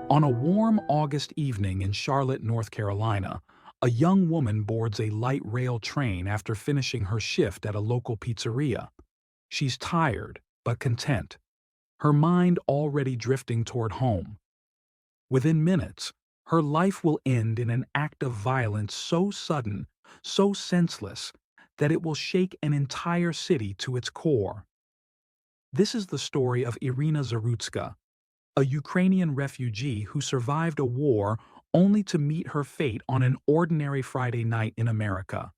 On a warm August evening in Charlotte, North Carolina, a young woman boards a light rail train after finishing her shift at a local pizzeria. She's tired, but content, her mind already drifting toward home. Within minutes, her life will end in an act of violence so sudden, so senseless, that it will shake an entire city to its core. This is the story of Irina Zarutska, a Ukrainian refugee who survived a war only to meet her fate on an ordinary Friday night in America.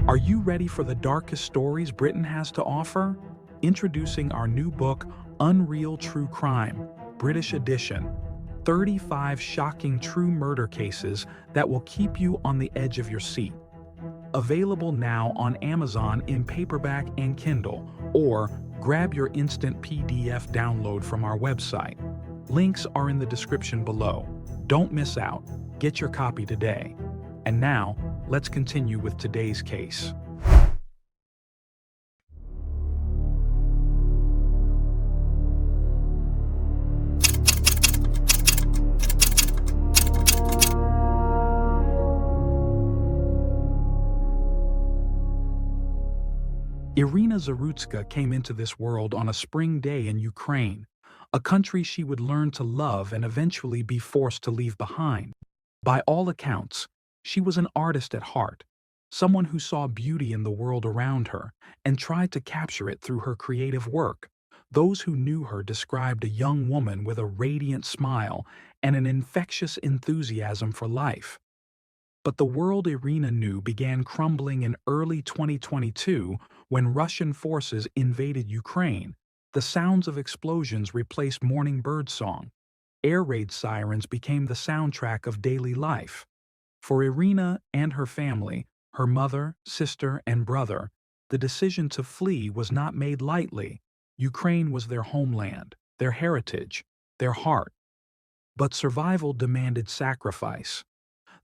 Are you ready for the darkest stories Britain has to offer? Introducing our new book, Unreal True Crime, British edition. 35 shocking true murder cases that will keep you on the edge of your seat. Available now on Amazon in paperback and Kindle, or grab your instant PDF download from our website. Links are in the description below. Don't miss out. Get your copy today. And now, let's continue with today's case. Irina Zarutska came into this world on a spring day in Ukraine, a country she would learn to love and eventually be forced to leave behind. By all accounts, she was an artist at heart, someone who saw beauty in the world around her and tried to capture it through her creative work. Those who knew her described a young woman with a radiant smile and an infectious enthusiasm for life. But the world Irina knew began crumbling in early 2022 when Russian forces invaded Ukraine. The sounds of explosions replaced morning birdsong. Air raid sirens became the soundtrack of daily life. For Irina and her family, her mother, sister, and brother, the decision to flee was not made lightly. Ukraine was their homeland, their heritage, their heart. But survival demanded sacrifice.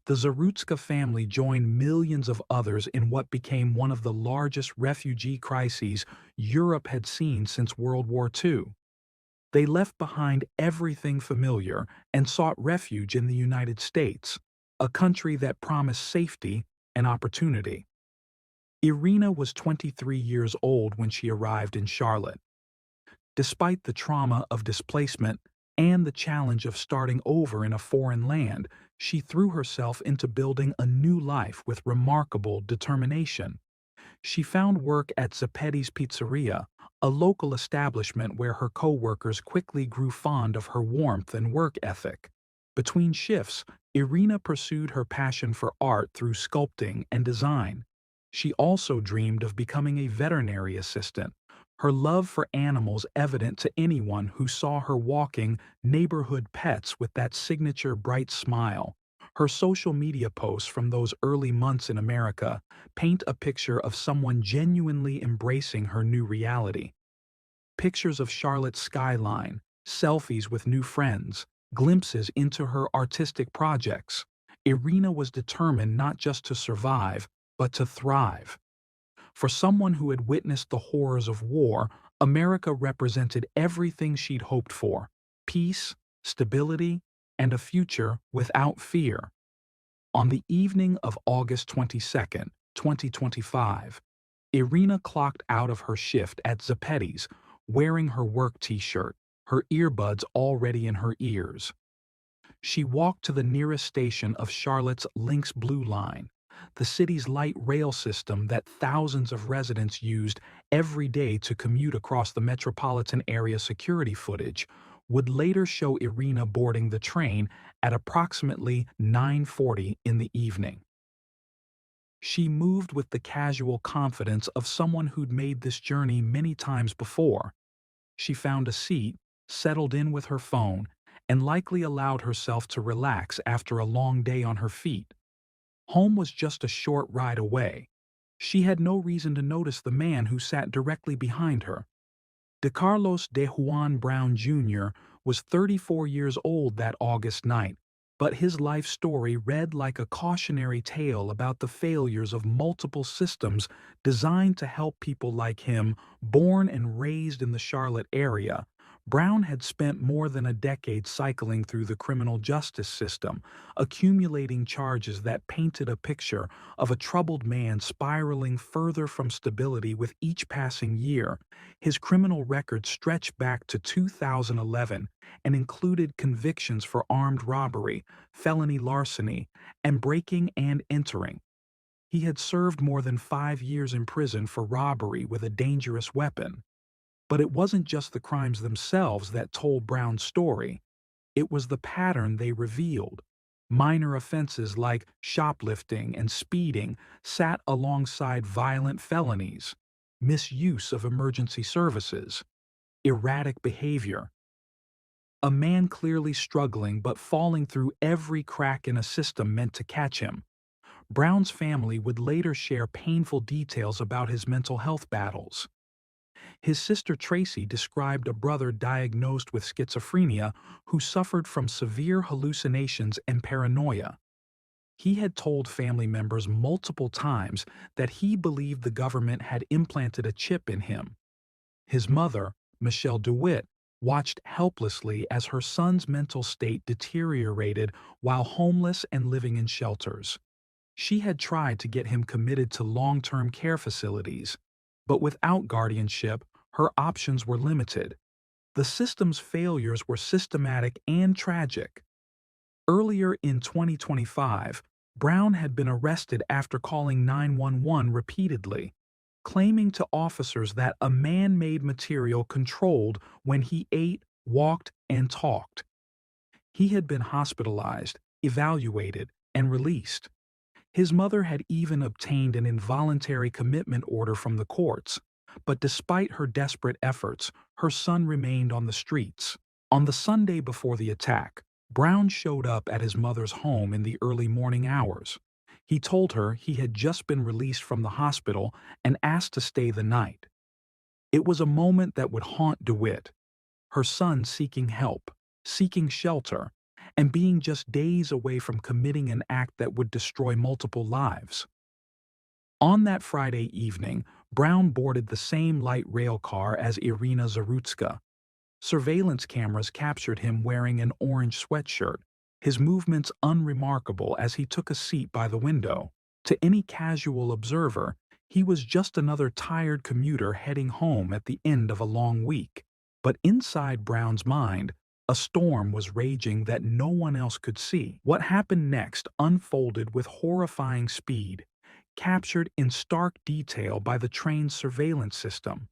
The Zarutska family joined millions of others in what became one of the largest refugee crises Europe had seen since World War II. They left behind everything familiar and sought refuge in the United States, a country that promised safety and opportunity. Irina was 23 years old when she arrived in Charlotte. Despite the trauma of displacement and the challenge of starting over in a foreign land, she threw herself into building a new life with remarkable determination. She found work at Zapetti's Pizzeria, a local establishment where her co-workers quickly grew fond of her warmth and work ethic. Between shifts, Irina pursued her passion for art through sculpting and design. She also dreamed of becoming a veterinary assistant, her love for animals evident to anyone who saw her walking neighborhood pets with that signature bright smile. Her social media posts from those early months in America paint a picture of someone genuinely embracing her new reality. Pictures of Charlotte's skyline, selfies with new friends, glimpses into her artistic projects. Irina was determined not just to survive, but to thrive. For someone who had witnessed the horrors of war, America represented everything she'd hoped for: peace, stability, and a future without fear. On the evening of August 22nd, 2025, Irina clocked out of her shift at Zapetti's, wearing her work t-shirt, her earbuds already in her ears. She walked to the nearest station of Charlotte's Lynx Blue Line, the city's light rail system that thousands of residents used every day to commute across the metropolitan area. Security footage would later show Irina boarding the train at approximately 9:40 in the evening. She moved with the casual confidence of someone who'd made this journey many times before. She found a seat, settled in with her phone, and likely allowed herself to relax after a long day on her feet. Home was just a short ride away. She had no reason to notice the man who sat directly behind her. De Carlos de Juan Brown Jr. was 34 years old that August night, but his life story read like a cautionary tale about the failures of multiple systems designed to help people like him, born and raised in the Charlotte area. Brown had spent more than a decade cycling through the criminal justice system, accumulating charges that painted a picture of a troubled man spiraling further from stability with each passing year. His criminal record stretched back to 2011 and included convictions for armed robbery, felony larceny, and breaking and entering. He had served more than 5 years in prison for robbery with a dangerous weapon. But it wasn't just the crimes themselves that told Brown's story. It was the pattern they revealed. Minor offenses like shoplifting and speeding sat alongside violent felonies, misuse of emergency services, erratic behavior. A man clearly struggling but falling through every crack in a system meant to catch him. Brown's family would later share painful details about his mental health battles. His sister Tracy described a brother diagnosed with schizophrenia who suffered from severe hallucinations and paranoia. He had told family members multiple times that he believed the government had implanted a chip in him. His mother, Michelle DeWitt, watched helplessly as her son's mental state deteriorated while homeless and living in shelters. She had tried to get him committed to long-term care facilities, but without guardianship, her options were limited. The system's failures were systematic and tragic. Earlier in 2025, Brown had been arrested after calling 911 repeatedly, claiming to officers that a man-made material controlled when he ate, walked, and talked. He had been hospitalized, evaluated, and released. His mother had even obtained an involuntary commitment order from the courts, but despite her desperate efforts, her son remained on the streets. On the Sunday before the attack, Brown showed up at his mother's home in the early morning hours. He told her he had just been released from the hospital and asked to stay the night. It was a moment that would haunt DeWitt, her son seeking help, seeking shelter, and being just days away from committing an act that would destroy multiple lives. On that Friday evening, Brown boarded the same light rail car as Irina Zarutska. Surveillance cameras captured him wearing an orange sweatshirt, his movements unremarkable as he took a seat by the window. To any casual observer, he was just another tired commuter heading home at the end of a long week. But inside Brown's mind, a storm was raging that no one else could see. What happened next unfolded with horrifying speed, captured in stark detail by the train's surveillance system.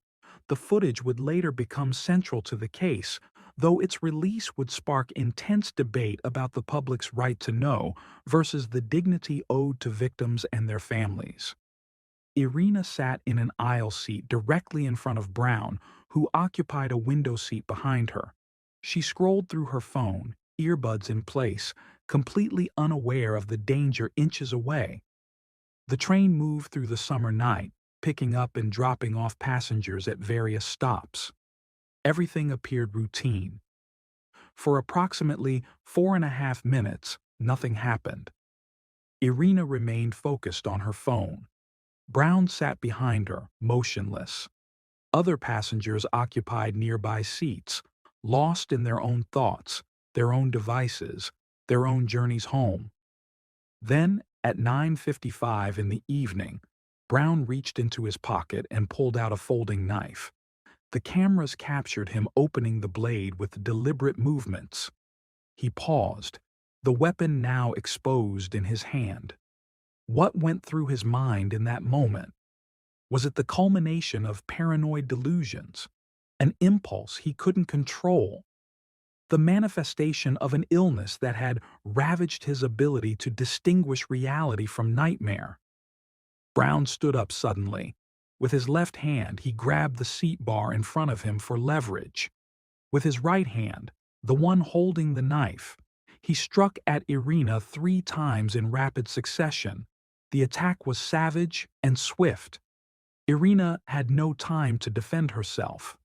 The footage would later become central to the case, though its release would spark intense debate about the public's right to know versus the dignity owed to victims and their families. Irina sat in an aisle seat directly in front of Brown, who occupied a window seat behind her. She scrolled through her phone, earbuds in place, completely unaware of the danger inches away. The train moved through the summer night, picking up and dropping off passengers at various stops. Everything appeared routine. For approximately 4.5 minutes, nothing happened. Irina remained focused on her phone. Brown sat behind her, motionless. Other passengers occupied nearby seats, lost in their own thoughts, their own devices, their own journeys home. Then, at 9:55 in the evening, Brown reached into his pocket and pulled out a folding knife. The cameras captured him opening the blade with deliberate movements. He paused, the weapon now exposed in his hand. What went through his mind in that moment? Was it the culmination of paranoid delusions, an impulse he couldn't control, the manifestation of an illness that had ravaged his ability to distinguish reality from nightmare? Brown stood up suddenly. With his left hand, he grabbed the seat bar in front of him for leverage. With his right hand, the one holding the knife, he struck at Irina 3 times in rapid succession. The attack was savage and swift. Irina had no time to defend herself.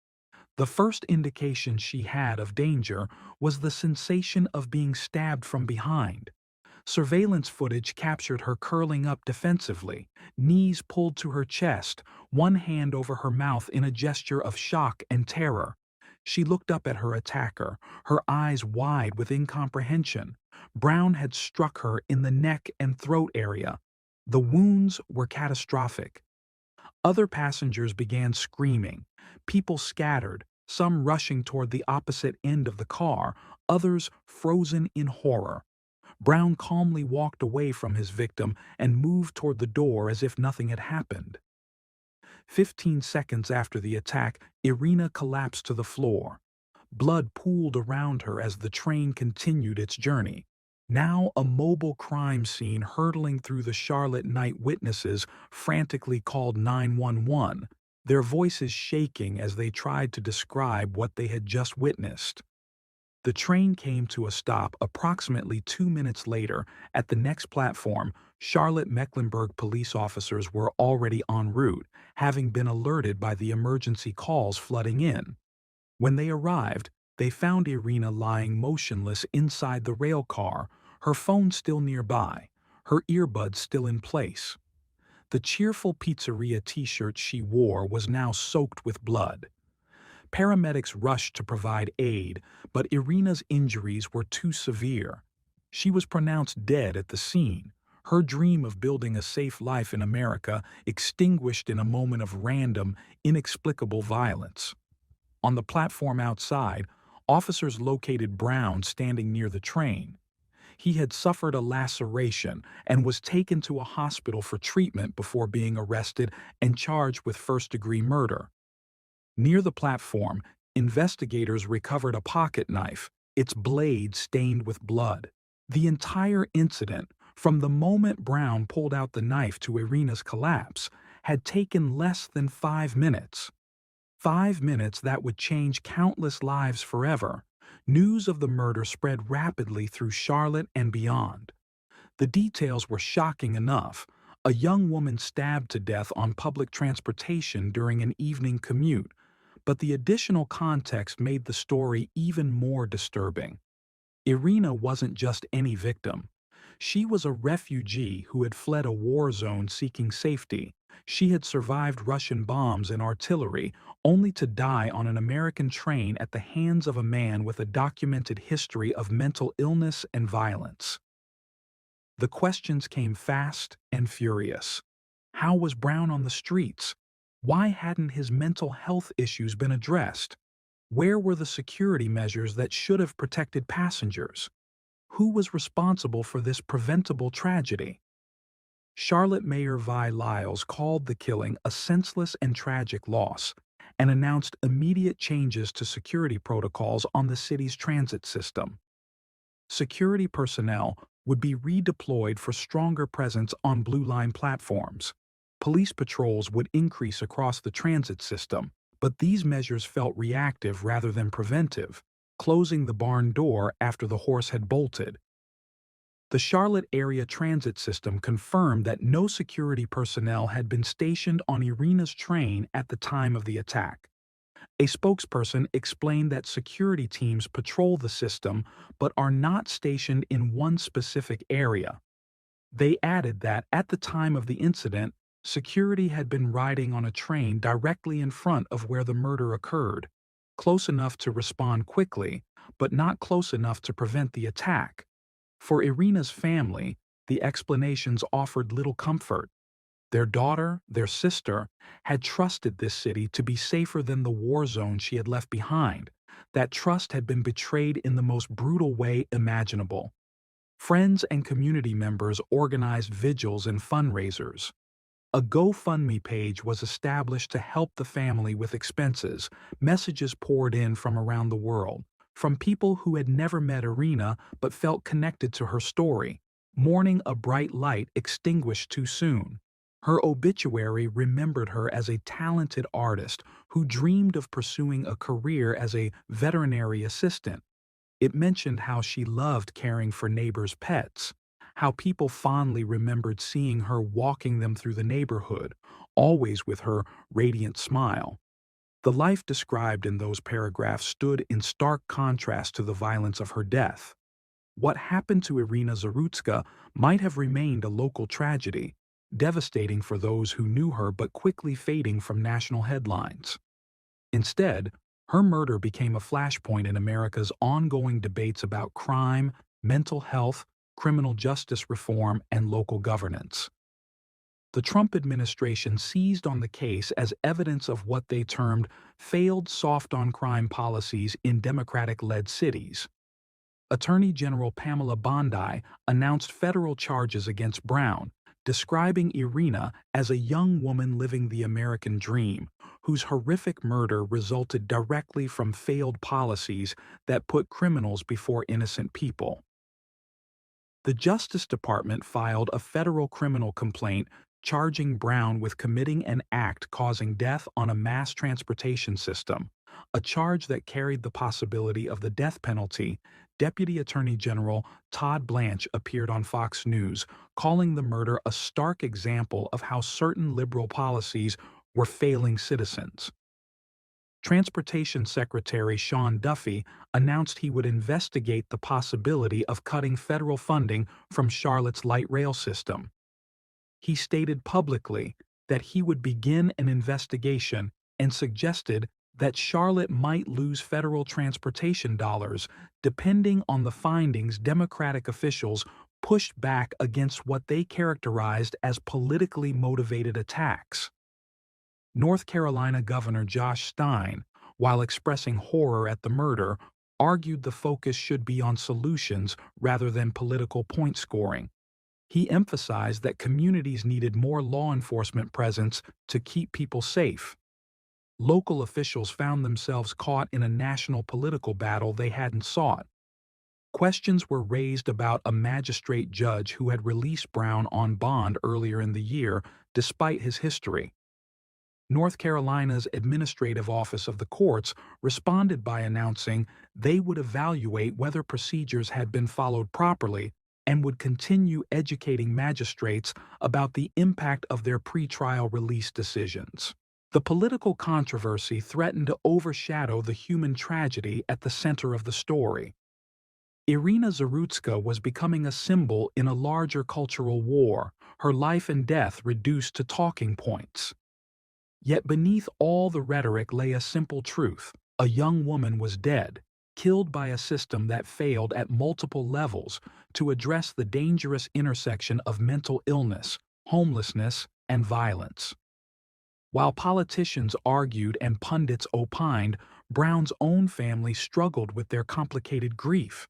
The first indication she had of danger was the sensation of being stabbed from behind. Surveillance footage captured her curling up defensively, knees pulled to her chest, one hand over her mouth in a gesture of shock and terror. She looked up at her attacker, her eyes wide with incomprehension. Brown had struck her in the neck and throat area. The wounds were catastrophic. Other passengers began screaming. People scattered, some rushing toward the opposite end of the car, others frozen in horror. Brown calmly walked away from his victim and moved toward the door as if nothing had happened. 15 seconds after the attack, Irina collapsed to the floor. Blood pooled around her as the train continued its journey. Now a mobile crime scene hurtling through the Charlotte night, witnesses frantically called 911, their voices shaking as they tried to describe what they had just witnessed. The train came to a stop approximately 2 minutes later. At the next platform, Charlotte-Mecklenburg police officers were already en route, having been alerted by the emergency calls flooding in. When they arrived, they found Irina lying motionless inside the rail car, her phone still nearby, her earbuds still in place. The cheerful pizzeria t-shirt she wore was now soaked with blood. Paramedics rushed to provide aid, but Irina's injuries were too severe. She was pronounced dead at the scene, her dream of building a safe life in America extinguished in a moment of random, inexplicable violence. On the platform outside, officers located Brown standing near the train. He had suffered a laceration and was taken to a hospital for treatment before being arrested and charged with first-degree murder. Near the platform, investigators recovered a pocket knife, its blade stained with blood. The entire incident, from the moment Brown pulled out the knife to Irina's collapse, had taken less than 5 minutes. 5 minutes that would change countless lives forever. News of the murder spread rapidly through Charlotte and beyond. The details were shocking enough. A young woman stabbed to death on public transportation during an evening commute, but the additional context made the story even more disturbing. Irina wasn't just any victim. She was a refugee who had fled a war zone seeking safety. She had survived Russian bombs and artillery, only to die on an American train at the hands of a man with a documented history of mental illness and violence. The questions came fast and furious. How was Brown on the streets? Why hadn't his mental health issues been addressed? Where were the security measures that should have protected passengers? Who was responsible for this preventable tragedy? Charlotte Mayor Vi Lyles called the killing a senseless and tragic loss and announced immediate changes to security protocols on the city's transit system. Security personnel would be redeployed for stronger presence on Blue Line platforms. Police patrols would increase across the transit system, but these measures felt reactive rather than preventive, closing the barn door after the horse had bolted. The Charlotte area transit system confirmed that no security personnel had been stationed on Irina's train at the time of the attack. A spokesperson explained that security teams patrol the system but are not stationed in one specific area. They added that at the time of the incident, security had been riding on a train directly in front of where the murder occurred, close enough to respond quickly, but not close enough to prevent the attack. For Irina's family, the explanations offered little comfort. Their daughter, their sister, had trusted this city to be safer than the war zone she had left behind. That trust had been betrayed in the most brutal way imaginable. Friends and community members organized vigils and fundraisers. A GoFundMe page was established to help the family with expenses. Messages poured in from around the world, from people who had never met Irina but felt connected to her story, mourning a bright light extinguished too soon. Her obituary remembered her as a talented artist who dreamed of pursuing a career as a veterinary assistant. It mentioned how she loved caring for neighbors' pets, how people fondly remembered seeing her walking them through the neighborhood, always with her radiant smile. The life described in those paragraphs stood in stark contrast to the violence of her death. What happened to Irina Zarutska might have remained a local tragedy, devastating for those who knew her but quickly fading from national headlines. Instead, her murder became a flashpoint in America's ongoing debates about crime, mental health, criminal justice reform, and local governance. The Trump administration seized on the case as evidence of what they termed failed soft-on-crime policies in Democratic-led cities. Attorney General Pamela Bondi announced federal charges against Brown, describing Irina as a young woman living the American dream, whose horrific murder resulted directly from failed policies that put criminals before innocent people. The Justice Department filed a federal criminal complaint charging Brown with committing an act causing death on a mass transportation system, a charge that carried the possibility of the death penalty. Deputy Attorney General Todd Blanche appeared on Fox News, calling the murder a stark example of how certain liberal policies were failing citizens. Transportation Secretary Sean Duffy announced he would investigate the possibility of cutting federal funding from Charlotte's light rail system. He stated publicly that he would begin an investigation and suggested that Charlotte might lose federal transportation dollars depending on the findings. Democratic officials pushed back against what they characterized as politically motivated attacks. North Carolina Governor Josh Stein, while expressing horror at the murder, argued the focus should be on solutions rather than political point scoring. He emphasized that communities needed more law enforcement presence to keep people safe. Local officials found themselves caught in a national political battle they hadn't sought. Questions were raised about a magistrate judge who had released Brown on bond earlier in the year despite his history. North Carolina's Administrative Office of the Courts responded by announcing they would evaluate whether procedures had been followed properly and would continue educating magistrates about the impact of their pretrial release decisions. The political controversy threatened to overshadow the human tragedy at the center of the story. Irina Zarutska was becoming a symbol in a larger cultural war, her life and death reduced to talking points. Yet beneath all the rhetoric lay a simple truth: a young woman was dead, killed by a system that failed at multiple levels to address the dangerous intersection of mental illness, homelessness, and violence. While politicians argued and pundits opined, Brown's own family struggled with their complicated grief.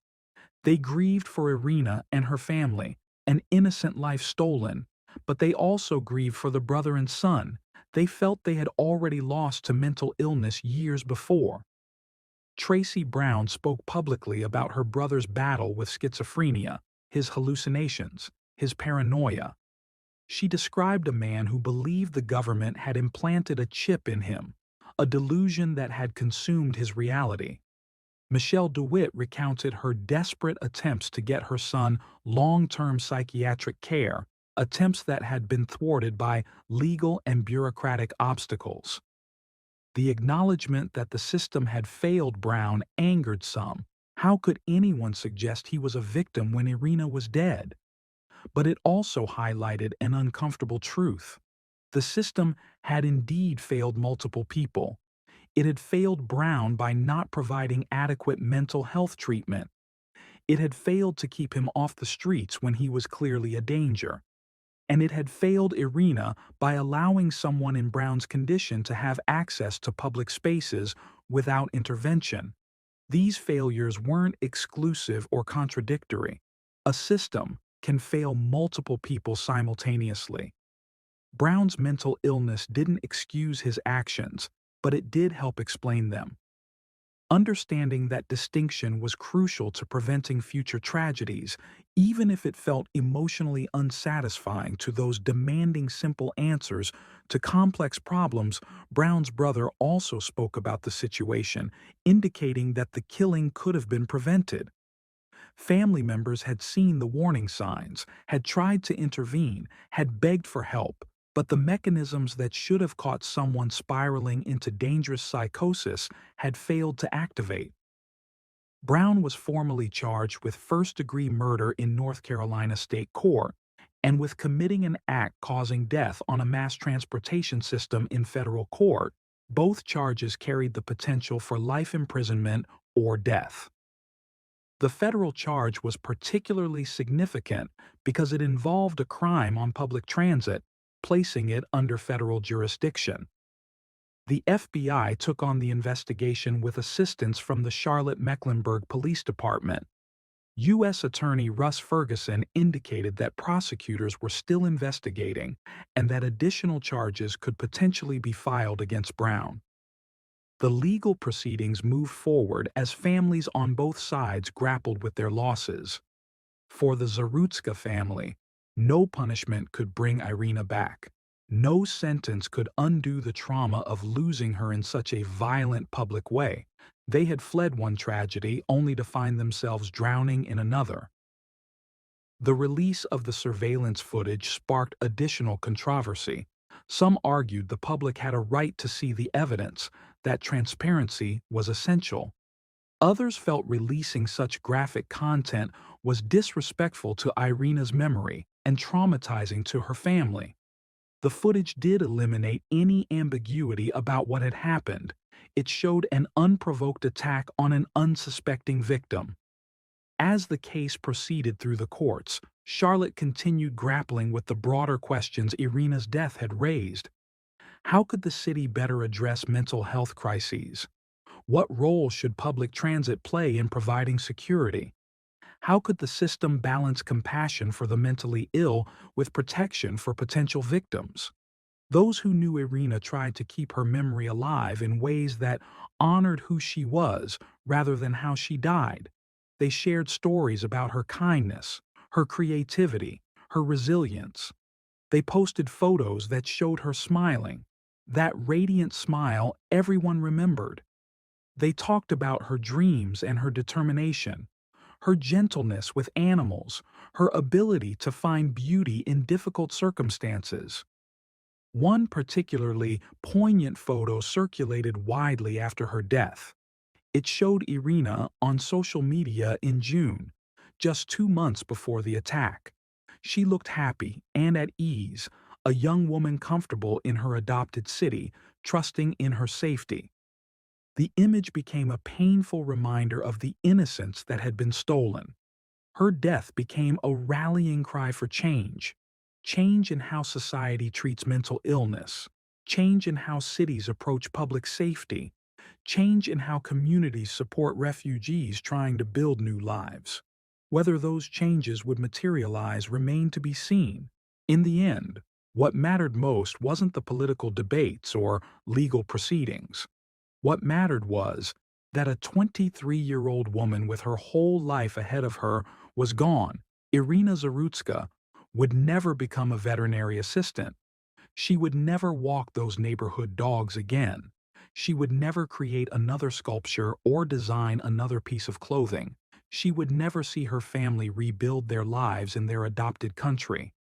They grieved for Irina and her family, an innocent life stolen, but they also grieved for the brother and son they felt they had already lost to mental illness years before. Tracy Brown spoke publicly about her brother's battle with schizophrenia, his hallucinations, his paranoia. She described a man who believed the government had implanted a chip in him, a delusion that had consumed his reality. Michelle DeWitt recounted her desperate attempts to get her son long-term psychiatric care, attempts that had been thwarted by legal and bureaucratic obstacles. The acknowledgement that the system had failed Brown angered some. How could anyone suggest he was a victim when Irina was dead? But it also highlighted an uncomfortable truth. The system had indeed failed multiple people. It had failed Brown by not providing adequate mental health treatment. It had failed to keep him off the streets when he was clearly a danger. And it had failed Irina by allowing someone in Brown's condition to have access to public spaces without intervention. These failures weren't exclusive or contradictory. A system can fail multiple people simultaneously. Brown's mental illness didn't excuse his actions, but it did help explain them. Understanding that distinction was crucial to preventing future tragedies, even if it felt emotionally unsatisfying to those demanding simple answers to complex problems. Brown's brother also spoke about the situation, indicating that the killing could have been prevented. Family members had seen the warning signs, had tried to intervene, had begged for help, But the mechanisms that should have caught someone spiraling into dangerous psychosis had failed to activate. Brown was formally charged with first-degree murder in North Carolina State Court and with committing an act causing death on a mass transportation system in federal court. Both charges carried the potential for life imprisonment or death. The federal charge was particularly significant because it involved a crime on public transit, placing it under federal jurisdiction. The FBI took on the investigation with assistance from the Charlotte-Mecklenburg Police Department. U.S. Attorney Russ Ferguson indicated that prosecutors were still investigating and that additional charges could potentially be filed against Brown. The legal proceedings moved forward as families on both sides grappled with their losses. For the Zarutska family, no punishment could bring Irina back. No sentence could undo the trauma of losing her in such a violent public way. They had fled one tragedy only to find themselves drowning in another. The release of the surveillance footage sparked additional controversy. Some argued the public had a right to see the evidence, that transparency was essential. Others felt releasing such graphic content was disrespectful to Irina's memory and traumatizing to her family. The footage did eliminate any ambiguity about what had happened. It showed an unprovoked attack on an unsuspecting victim. As the case proceeded through the courts, Charlotte continued grappling with the broader questions Irina's death had raised. How could the city better address mental health crises? What role should public transit play in providing security? How could the system balance compassion for the mentally ill with protection for potential victims? Those who knew Irina tried to keep her memory alive in ways that honored who she was rather than how she died. They shared stories about her kindness, her creativity, her resilience. They posted photos that showed her smiling, that radiant smile everyone remembered. They talked about her dreams and her determination, her gentleness with animals, her ability to find beauty in difficult circumstances. One particularly poignant photo circulated widely after her death. It showed Irina on social media in June, just 2 months before the attack. She looked happy and at ease, a young woman comfortable in her adopted city, trusting in her safety. The image became a painful reminder of the innocence that had been stolen. Her death became a rallying cry for change. Change in how society treats mental illness. Change in how cities approach public safety. Change in how communities support refugees trying to build new lives. Whether those changes would materialize remained to be seen. In the end, what mattered most wasn't the political debates or legal proceedings. What mattered was that a 23-year-old woman with her whole life ahead of her was gone. Irina Zarutska would never become a veterinary assistant. She would never walk those neighborhood dogs again. She would never create another sculpture or design another piece of clothing. She would never see her family rebuild their lives in their adopted country.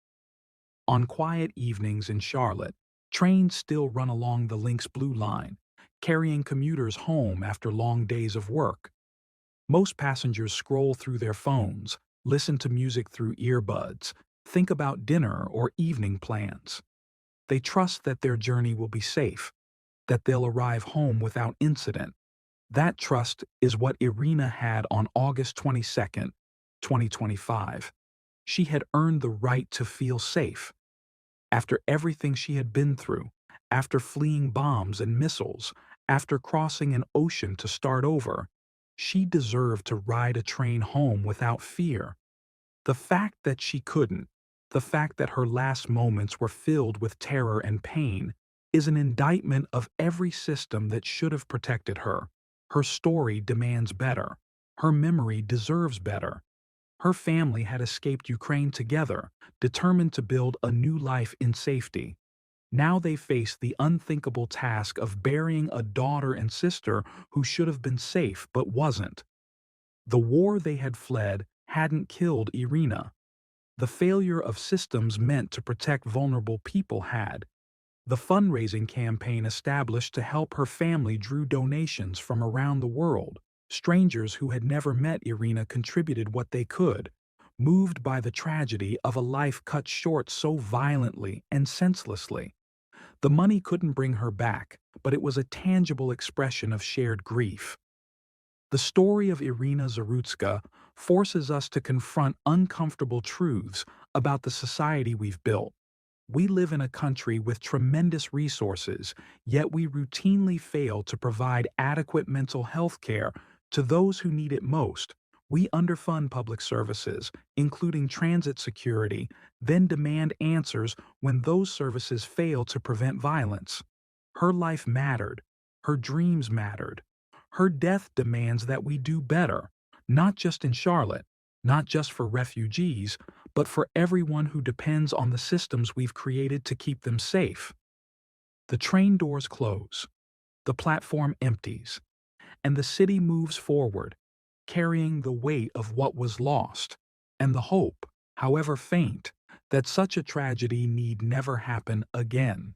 On quiet evenings in Charlotte, trains still run along the Lynx Blue Line, carrying commuters home after long days of work. Most passengers scroll through their phones, listen to music through earbuds, think about dinner or evening plans. They trust that their journey will be safe, that they'll arrive home without incident. That trust is what Irina had on August 22, 2025. She had earned the right to feel safe. After everything she had been through, after fleeing bombs and missiles, after crossing an ocean to start over, she deserved to ride a train home without fear. The fact that she couldn't, the fact that her last moments were filled with terror and pain, is an indictment of every system that should have protected her. Her story demands better. Her memory deserves better. Her family had escaped Ukraine together, determined to build a new life in safety. Now they face the unthinkable task of burying a daughter and sister who should have been safe but wasn't. The war they had fled hadn't killed Irina. The failure of systems meant to protect vulnerable people had. The fundraising campaign established to help her family drew donations from around the world. Strangers who had never met Irina contributed what they could, moved by the tragedy of a life cut short so violently and senselessly. The money couldn't bring her back, but it was a tangible expression of shared grief. The story of Irina Zarutska forces us to confront uncomfortable truths about the society we've built. We live in a country with tremendous resources, yet we routinely fail to provide adequate mental health care to those who need it most. We underfund public services, including transit security, then demand answers when those services fail to prevent violence. Her life mattered. Her dreams mattered. Her death demands that we do better, not just in Charlotte, not just for refugees, but for everyone who depends on the systems we've created to keep them safe. The train doors close, the platform empties, and the city moves forward, carrying the weight of what was lost, and the hope, however faint, that such a tragedy need never happen again.